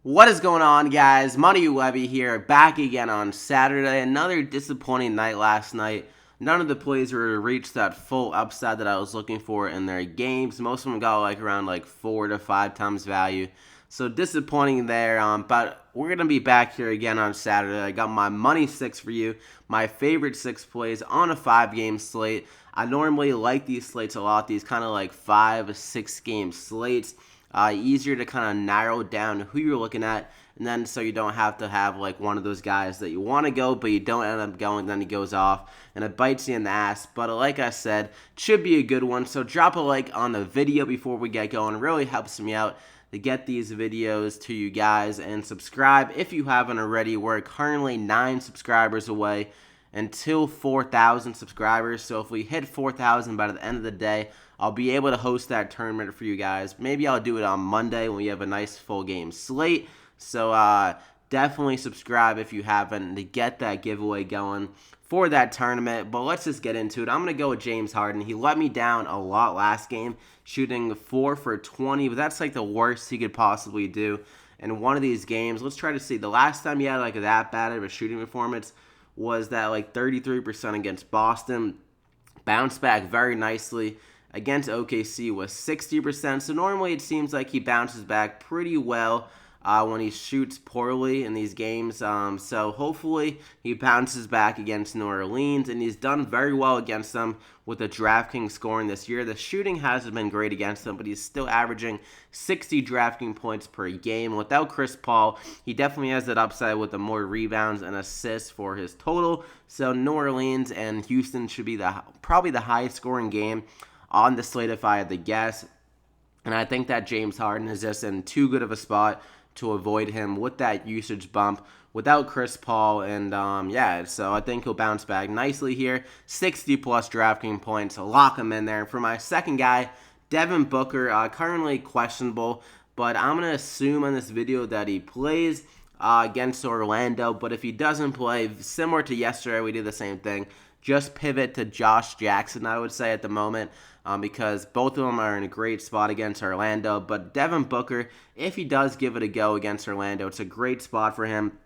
What is going on, guys? Money Levy here, back again on Saturday. Another disappointing night last night. None of the plays were to reach that full upside that I was looking for in their games. Most of them got around 4 to 5 times value. So disappointing there. But we're gonna be back here again on Saturday. I got my money six for you, my favorite six plays on a 5-game slate. I normally like these slates a lot. These kind of 5, 6 game slates. Easier to kind of narrow down who you're looking at, and then so you don't have to have one of those guys that you want to go but you don't end up going, then he goes off and it bites you in the ass. But like I said, it should be a good one, so drop a like on the video before we get going. It really helps me out to get these videos to you guys, and subscribe if you haven't already. We're currently 9 subscribers away until 4,000 subscribers. So if we hit 4,000 by the end of the day, I'll be able to host that tournament for you guys. Maybe I'll do it on Monday when we have a nice full game slate. So definitely subscribe if you haven't to get that giveaway going for that tournament. But let's just get into it. I'm going to go with James Harden. He let me down a lot last game, shooting 4 for 20, but that's the worst he could possibly do in one of these games. Let's try to see. The last time he had that bad of a shooting performance was that 33% against Boston. Bounced back very nicely. Against OKC was 60%. So normally it seems like he bounces back pretty well when he shoots poorly in these games. So hopefully he bounces back against New Orleans, and he's done very well against them with the DraftKings scoring this year. The shooting hasn't been great against them, but he's still averaging 60 DraftKings points per game. Without Chris Paul, he definitely has that upside with the more rebounds and assists for his total. So New Orleans and Houston should be probably the highest scoring game on the slate if I had to guess. And I think that James Harden is just in too good of a spot to avoid him with that usage bump without Chris Paul. And yeah, so I think he'll bounce back nicely here. 60 plus DraftKings points, lock him in there. For my second guy, Devin Booker, currently questionable, but I'm going to assume in this video that he plays against Orlando. But if he doesn't play, similar to yesterday, we did the same thing. Just pivot to Josh Jackson, I would say, at the moment, because both of them are in a great spot against Orlando. But Devin Booker, if he does give it a go against Orlando, it's a great spot for him.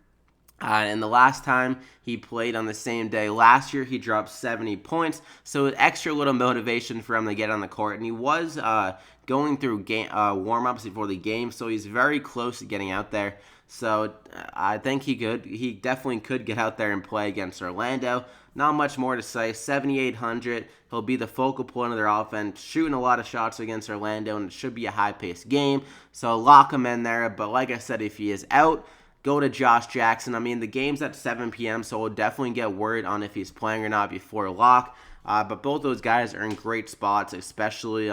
And the last time he played on the same day last year, he dropped 70 points. So extra little motivation for him to get on the court. And he was going through warm-ups before the game, so he's very close to getting out there. So I think he definitely could get out there and play against Orlando. Not much more to say. 7,800. He'll be the focal point of their offense, shooting a lot of shots against Orlando, and it should be a high-paced game. So lock him in there. But like I said, if he is out, go to Josh Jackson. I mean, the game's at 7 p.m., so we'll definitely get word on if he's playing or not before lock. But both those guys are in great spots, especially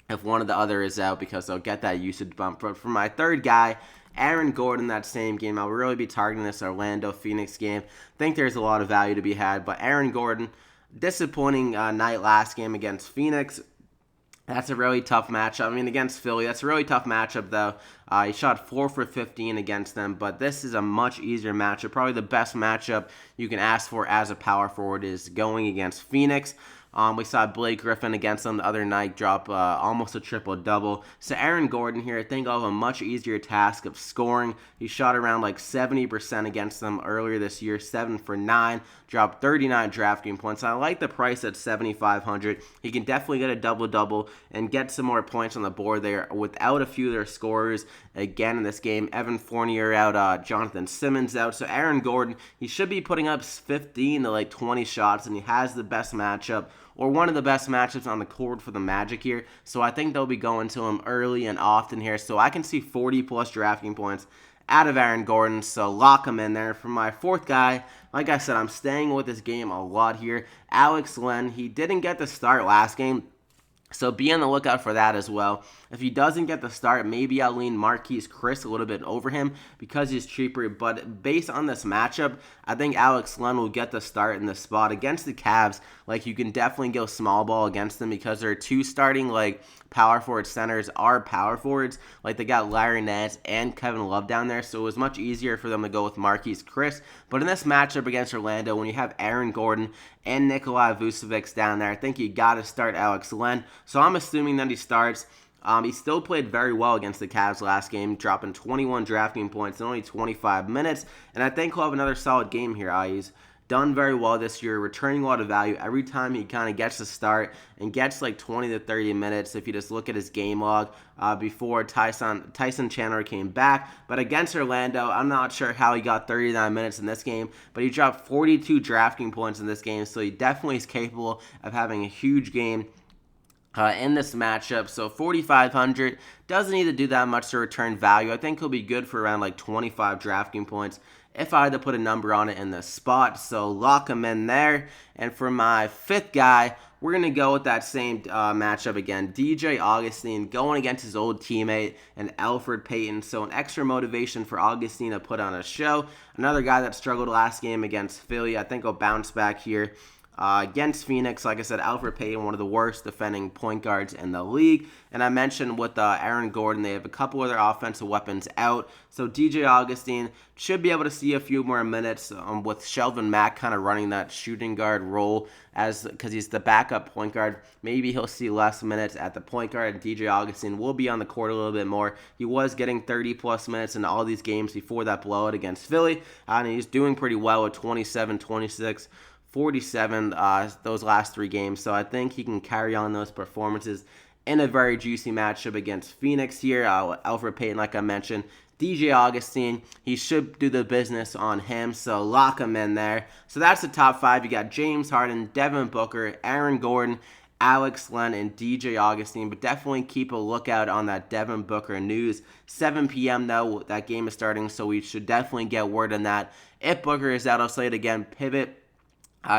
if one of the other is out, because they'll get that usage bump. But for my third guy, Aaron Gordon, that same game, I'll really be targeting this Orlando-Phoenix game. I think there's a lot of value to be had. But Aaron Gordon, disappointing night last game against Phoenix. That's a really tough matchup. I mean, against Philly, that's a really tough matchup, though. He shot 4 for 15 against them, but this is a much easier matchup. Probably the best matchup you can ask for as a power forward is going against Phoenix. We saw Blake Griffin against them the other night drop almost a triple-double. So Aaron Gordon here, I think I'll have a much easier task of scoring. He shot around 70% against them earlier this year, 7 for 9, dropped 39 DraftKings points. I like the price at 7,500. He can definitely get a double-double and get some more points on the board there without a few of their scorers again in this game. Evan Fournier out, Jonathan Simmons out. So Aaron Gordon, he should be putting up 15 to 20 shots, and he has the best matchup, or one of the best matchups on the court for the Magic here. So I think they'll be going to him early and often here. So I can see 40-plus DraftKings points out of Aaron Gordon. So lock him in there. For my fourth guy, like I said, I'm staying with this game a lot here. Alex Len, he didn't get the start last game, so be on the lookout for that as well. If he doesn't get the start, maybe I'll lean Marquise Chris a little bit over him because he's cheaper. But based on this matchup, I think Alex Len will get the start in the spot against the Cavs. You can definitely go small ball against them because their two starting power forward centers are power forwards. They got Larry Nance and Kevin Love down there, so it was much easier for them to go with Marquise Chris. But in this matchup against Orlando, when you have Aaron Gordon and Nikolai Vucevic down there, I think you got to start Alex Len. So I'm assuming that he starts. He still played very well against the Cavs last game, dropping 21 drafting points in only 25 minutes. And I think he'll have another solid game here. He's done very well this year, returning a lot of value every time he kind of gets to start and gets like 20 to 30 minutes if you just look at his game log before Tyson Chandler came back. But against Orlando, I'm not sure how he got 39 minutes in this game, but he dropped 42 drafting points in this game, so he definitely is capable of having a huge game in this matchup. So 4,500 doesn't need to do that much to return value. I think he'll be good for around like 25 drafting points if I had to put a number on it in the spot. So lock him in there. And for my fifth guy, we're going to go with that same matchup again. DJ Augustine going against his old teammate and Elfrid Payton. So an extra motivation for Augustine to put on a show. Another guy that struggled last game against Philly. I think he'll bounce back here. Against Phoenix, like I said, Elfrid Payton, one of the worst defending point guards in the league. And I mentioned with Aaron Gordon, they have a couple other offensive weapons out. So DJ Augustine should be able to see a few more minutes with Shelvin Mack kind of running that shooting guard role because he's the backup point guard. Maybe he'll see less minutes at the point guard, and DJ Augustine will be on the court a little bit more. He was getting 30-plus minutes in all these games before that blowout against Philly, and he's doing pretty well with 27, 26, 47 those last three games. So I think he can carry on those performances in a very juicy matchup against Phoenix here. Elfrid Payton, like I mentioned. DJ Augustine, he should do the business on him, so lock him in there. So that's the top five. You got James Harden, Devin Booker, Aaron Gordon, Alex Len, and DJ Augustine, but definitely keep a lookout on that Devin Booker news. 7 p.m. though, that game is starting, so we should definitely get word on that. If Booker is out, I'll say it again, pivot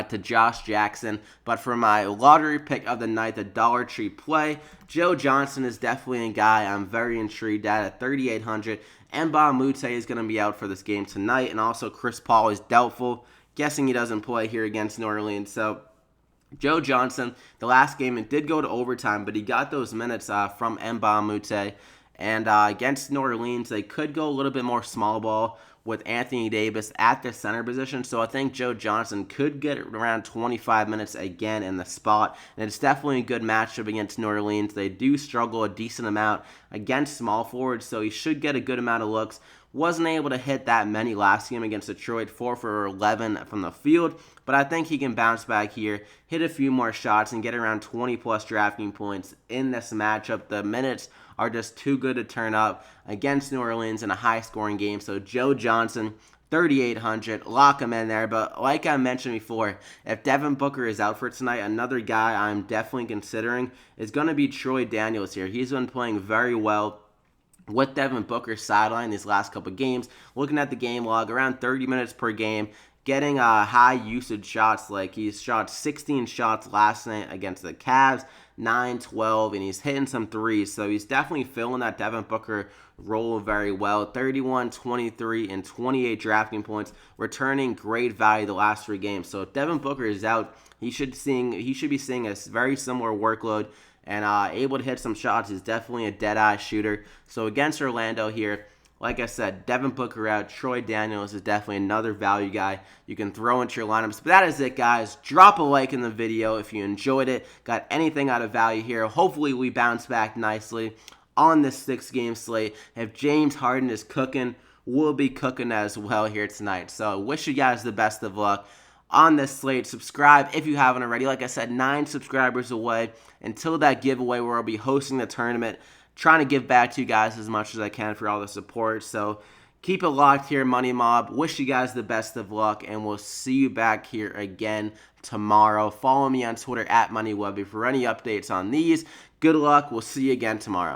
to Josh Jackson. But for my lottery pick of the night, the Dollar Tree play, Joe Johnson is definitely a guy I'm very intrigued at 3,800. Mbah Moute is going to be out for this game tonight, and also Chris Paul is doubtful. Guessing he doesn't play here against New Orleans. So Joe Johnson, the last game, it did go to overtime, but he got those minutes from Mbah Moute. And against New Orleans, they could go a little bit more small ball with Anthony Davis at the center position. So I think Joe Johnson could get around 25 minutes again in the spot. And it's definitely a good matchup against New Orleans. They do struggle a decent amount against small forwards, so he should get a good amount of looks. Wasn't able to hit that many last game against Detroit, 4 for 11 from the field. But I think he can bounce back here, hit a few more shots, and get around 20-plus drafting points in this matchup. The minutes are just too good to turn up against New Orleans in a high-scoring game. So Joe Johnson, 3,800, lock him in there. But like I mentioned before, if Devin Booker is out for tonight, another guy I'm definitely considering is going to be Troy Daniels here. He's been playing very well with Devin Booker's sideline these last couple of games. Looking at the game log, around 30 minutes per game, getting high usage shots. Like he's shot 16 shots last night against the Cavs, 9, 12, and he's hitting some threes. So he's definitely filling that Devin Booker role very well. 31, 23, and 28 drafting points, returning great value the last three games. So if Devin Booker is out, he should be seeing a very similar workload and able to hit some shots. He's definitely a dead-eye shooter. So against Orlando here, like I said, Devin Booker out. Troy Daniels is definitely another value guy you can throw into your lineups. But that is it, guys. Drop a like in the video if you enjoyed it. Got anything out of value here. Hopefully we bounce back nicely on this 6-game slate. If James Harden is cooking, we'll be cooking as well here tonight. So wish you guys the best of luck on this slate. Subscribe if you haven't already. Like I said, 9 subscribers away until that giveaway where I'll be hosting the tournament. Trying to give back to you guys as much as I can for all the support. So keep it locked here, Money Mob. Wish you guys the best of luck, and we'll see you back here again tomorrow. Follow me on Twitter at MoneyWebby for any updates on these. Good luck. We'll see you again tomorrow.